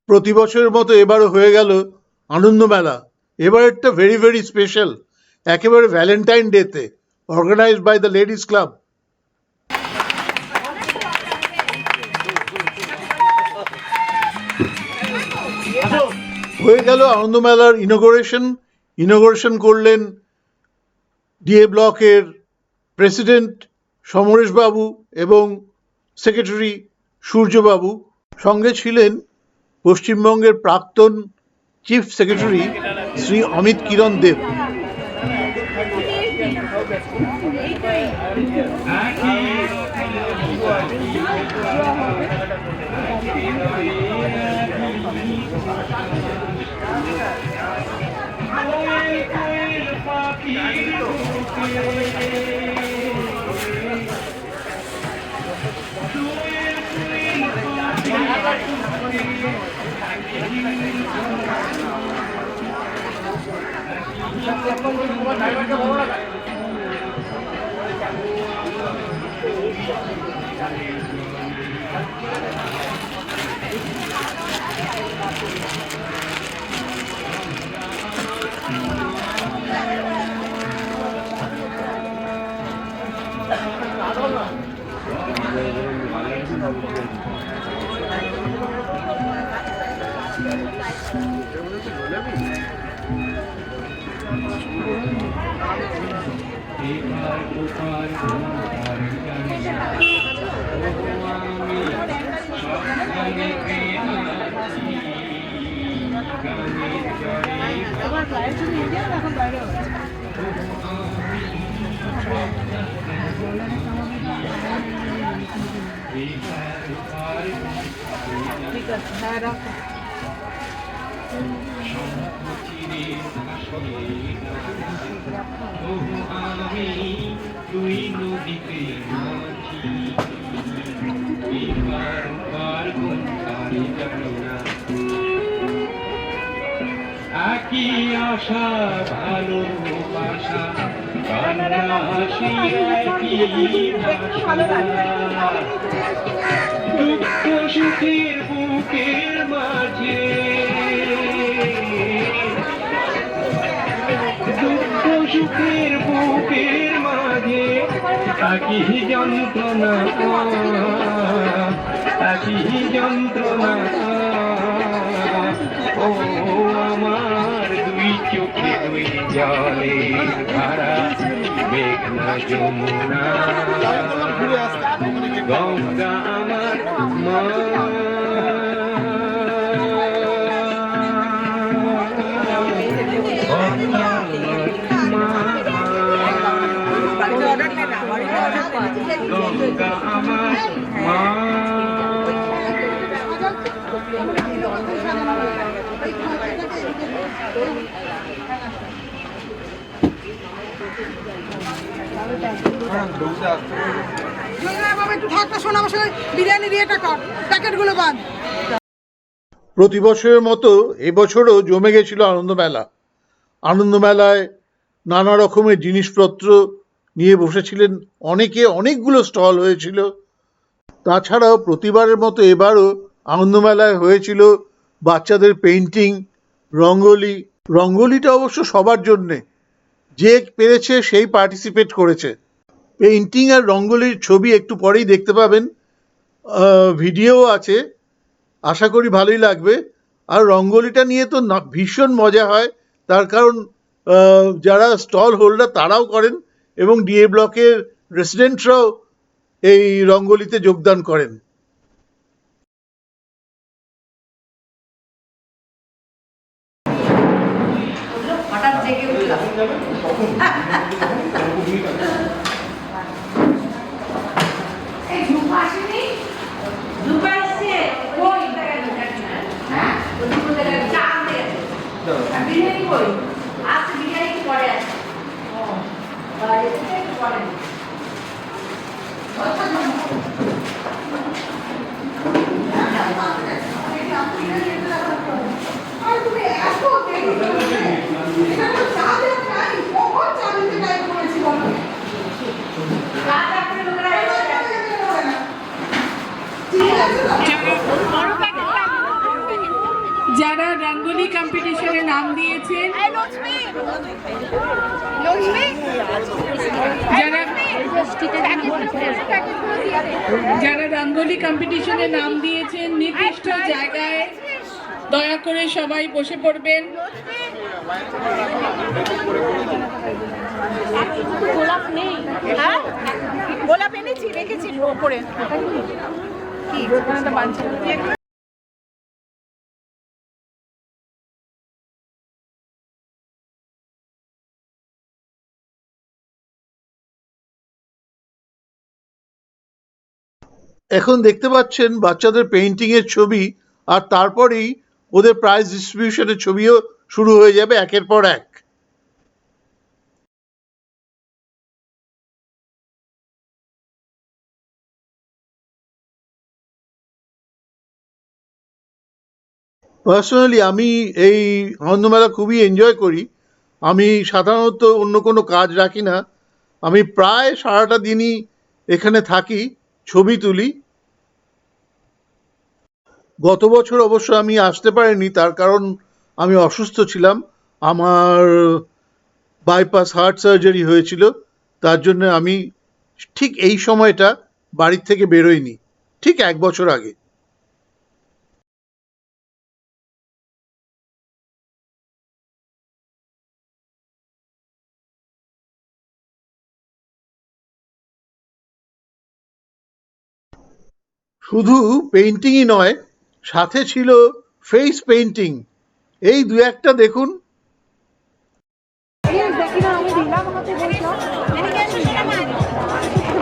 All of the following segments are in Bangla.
প্রতি বছরের মতো এবারও হয়ে গেল আনন্দমেলা। এবারেরটা ভেরি ভেরি স্পেশাল, একেবারে ভ্যালেন্টাইন ডেতে, organised by the ladies club. হয়ে গেল আনন্দমেলার ইনোগ্রেশন করলেন ডিএ ব্লকের প্রেসিডেন্ট সমরেশ বাবু এবং সেক্রেটারি সূর্যবাবু। সঙ্গে ছিলেন পশ্চিমবঙ্গের প্রাক্তন চিফ সেক্রেটারি শ্রী অমিত কিরণ দেব। ঠিক আছে, হ্যাঁ রাখো। একই আশা ভালোবাসা কান্না হাসি একই ভাষা, দুঃখ সুখের বুকের মাঝে, দুঃখ সুখের বুকের মাঝে একই যন্ত্রণা, একই যন্ত্রণা। ও আমার দুই চোখে দুই জলের ধারা, মেঘনা যমুনা গঙ্গা আমার মা। গঙ্গা আমার মা। প্রতি বছরের মতো এবছরও জমে গেছিল আনন্দমেলা। আনন্দমেলায় নানা রকমের জিনিসপত্র নিয়ে বসেছিলেন অনেকে, অনেকগুলো স্টল হয়েছিল। তাছাড়াও প্রতিবারের মতো এবারও আনন্দমেলায় হয়েছিল বাচ্চাদের পেইন্টিং, রঙ্গোলি। রঙ্গোলিটা অবশ্য সবার জন্যে, যে পেরেছে সেই পার্টিসিপেট করেছে। পেইন্টিং আর রঙ্গোলির ছবি একটু পরেই দেখতে পাবেন, ভিডিও আছে, আশা করি ভালোই লাগবে। আর রঙ্গোলিটা নিয়ে তো ভীষণ মজা হয়, তার কারণ যারা স্টল হোল্ডার তারাও করেন এবং ডিএ ব্লকের রেসিডেন্টরাও এই রঙ্গোলিতে যোগদান করেন। হঠাৎ জেগে উঠলাম। এই ঝুপা আসেনি? ঝুপা এসছে? কই? হ্যাঁ? চা আনতে গেছে। বিরিয়ানি কই? আজকে বিরিয়ানি একটু পরে আছে। ও, একটু পরে। তুমি এত যারা রঙ্গোলি কম্পিটিশনে নাম দিয়েছেন, যারা রঙ্গোলি কম্পিটিশনে নাম দিয়েছেন নির্দিষ্ট জায়গায় দয়া করে সবাই বসে পড়বেন। গোলাপ নেই, হ্যাঁ গোলাপ এনেছি, রেখেছি ওপরে। কি এখন দেখতে পাচ্ছেন বাচ্চাদের পেইন্টিং এর ছবি, আর তারপরেই ওদের প্রাইজ ডিস্ট্রিবিউশনের ছবিও শুরু হয়ে যাবে একের পর এক। পার্সোনালি আমি এই আনন্দমেলা খুবই এনজয় করি। আমি সাধারণত অন্য কোনো কাজ রাখি না, আমি প্রায় সারাটা দিনই এখানে থাকি, ছবি তুলি। গত বছর অবশ্য আমি আসতে পারিনি, তার কারণ আমি অসুস্থ ছিলাম, আমার বাইপাস হার্ট সার্জারি হয়েছিল, তার জন্য আমি ঠিক এই সময়টা বাড়ির থেকে বেরোইনি, ঠিক 1 বছর আগে। শুধু পেইন্টিংই নয়, সাথে ছিল ফেস পেইন্টিং। এই দু একটা দেখুন।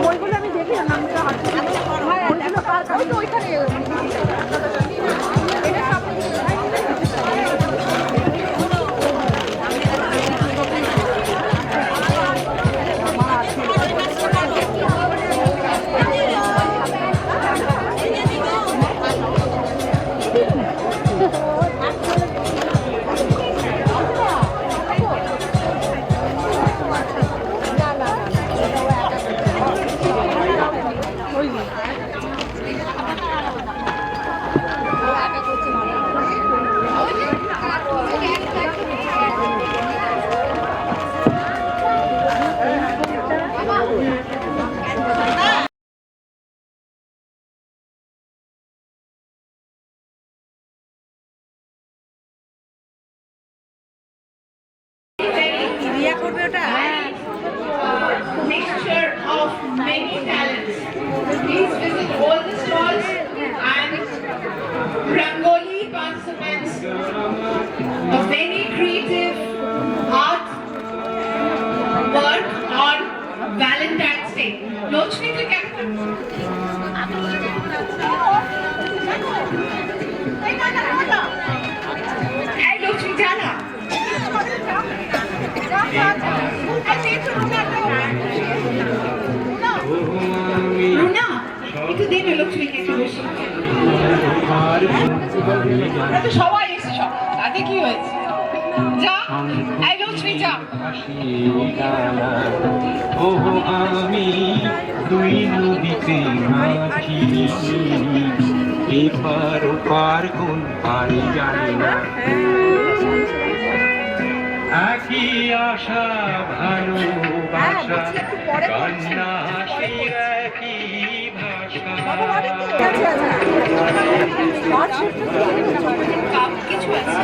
বইগুলো আমি দেখি না, Mixture of many talents. Please visit all the stalls and Rangoli participants. A very creative art work on Valentine's Day. Lochni to captain. Hey Lochni Jana. Runa একটু দেবে লক্ষ্মীকে একটু বেশি। তো সবাই এসে সব তাতে কি হয়েছে, যা এই লক্ষ্মী যা। ও আমি দুই নদীতে মাঝি, এপার ওপার কোন পারি জানি না, একই আশা ভালোবাসা, কান্না হাসির একই ভাষা। কিছু আছে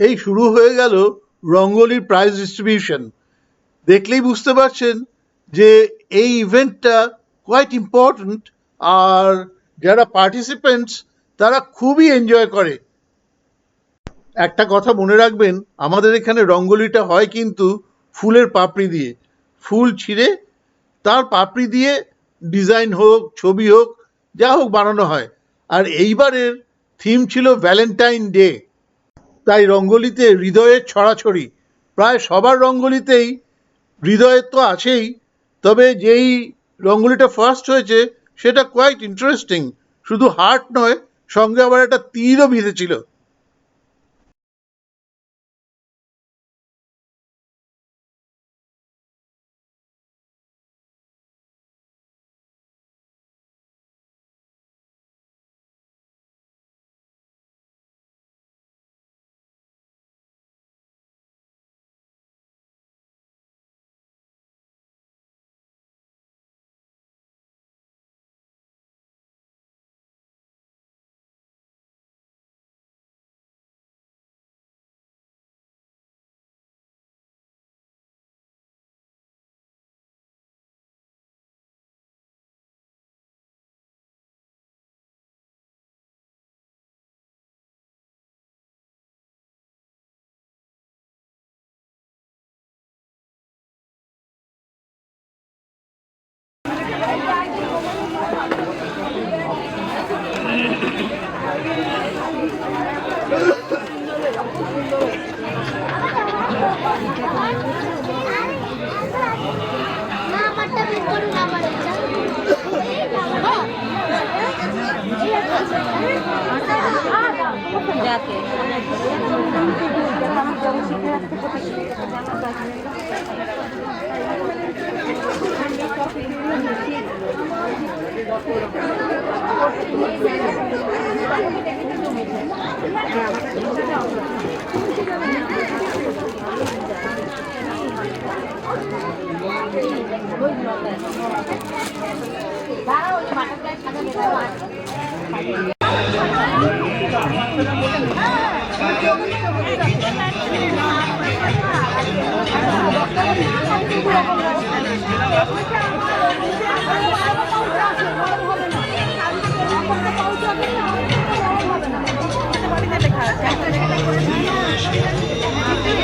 এই শুরু হয়ে গেল রঙ্গোলির প্রাইজ ডিস্ট্রিবিউশন। দেখলেই বুঝতে পারছেন যে এই ইভেন্টটা কোয়াইট ইম্পর্ট্যান্ট, আর যারা পার্টিসিপেন্টস তারা খুবই এনজয় করে। একটা কথা মনে রাখবেন, আমাদের এখানে রঙ্গোলিটা হয় কিন্তু ফুলের পাপড়ি দিয়ে, ফুল ছিঁড়ে তার পাপড়ি দিয়ে ডিজাইন হোক, ছবি হোক, যা হোক বানানো হয়। আর এইবারের থিম ছিল ভ্যালেন্টাইন ডে। তাই রঙ্গোলিতে হৃদয়ের ছড়াছড়ি। প্রায় সবার রঙ্গোলিতেই হৃদয় তো আছেই, তবে যেই রঙ্গোলিটা ফার্স্ট হয়েছে সেটা কোয়াইট ইন্টারেস্টিং। শুধু হার্ট নয়, সঙ্গে আবার একটা তীরও বিঁধেছিল।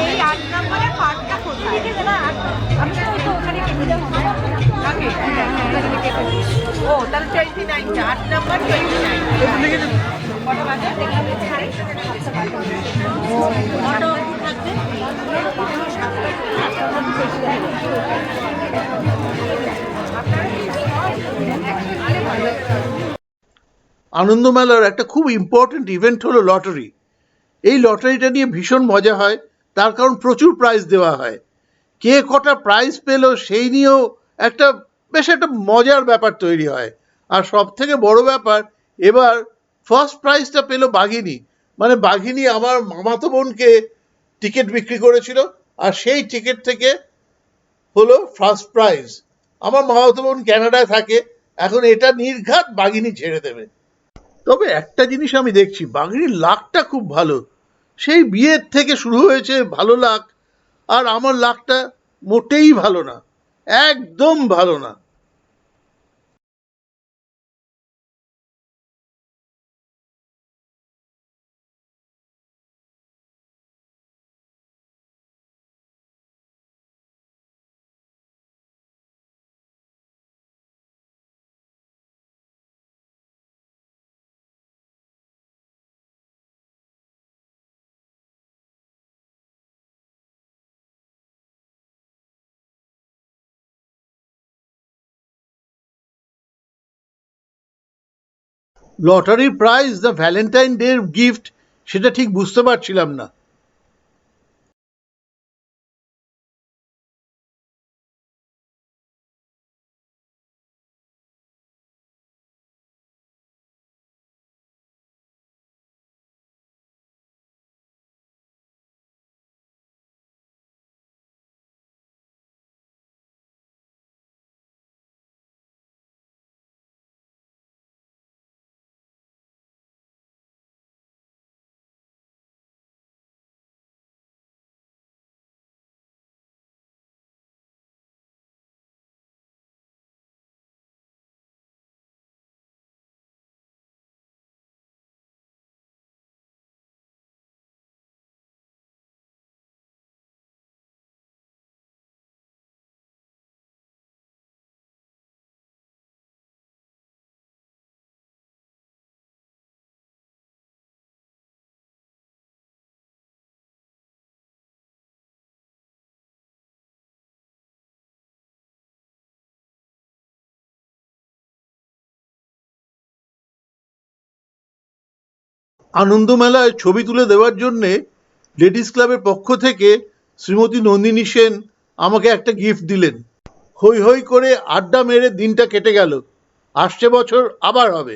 এই 8 নম্বরের পার্টটা কোথায়? আমি তো ওখানে কেটে দেবো। ও তাহলে 29টা 8 নম্বর 29 কটা বাজে? আনন্দমেলার একটা খুব ইম্পর্টেন্ট ইভেন্ট হলো লটারি। এই লটারিটা নিয়ে ভীষণ মজা হয়, তার কারণ প্রচুর প্রাইজ দেওয়া হয়। কে কটা প্রাইজ পেল সেই নিয়েও একটা বেশ একটা মজার ব্যাপার তৈরি হয়। আর সব থেকে বড় ব্যাপার, এবার ফার্স্ট প্রাইজটা পেল বাঘিনী। মানে বাঘিনী আমার মামাতো বোনকে টিকিট বিক্রি করেছিল, আর সেই টিকিট থেকে হলো ফার্স্ট প্রাইজ। আমার মামাতো বোন ক্যানাডায় থাকে, এখন এটা নির্ঘাত বাঘিনী ছেড়ে দেবে। তবে একটা জিনিস আমি দেখছি, বাঘিনীর লাকটা খুব ভালো। সেই বিয়ের থেকে শুরু হয়েছে ভালো লাক, আর আমার লাকটা মোটেই ভালো না, একদম ভালো না। লটারির prize the Valentine day gift, সেটা ঠিক বুঝতে পারছিলাম না। আনন্দমেলায় ছবি তুলে দেওয়ার জন্যে লেডিস ক্লাবের পক্ষ থেকে শ্রীমতী নন্দিনী সেন আমাকে একটা গিফট দিলেন। হই হই করে আড্ডা মেরে দিনটা কেটে গেল। আসছে বছর আবার হবে।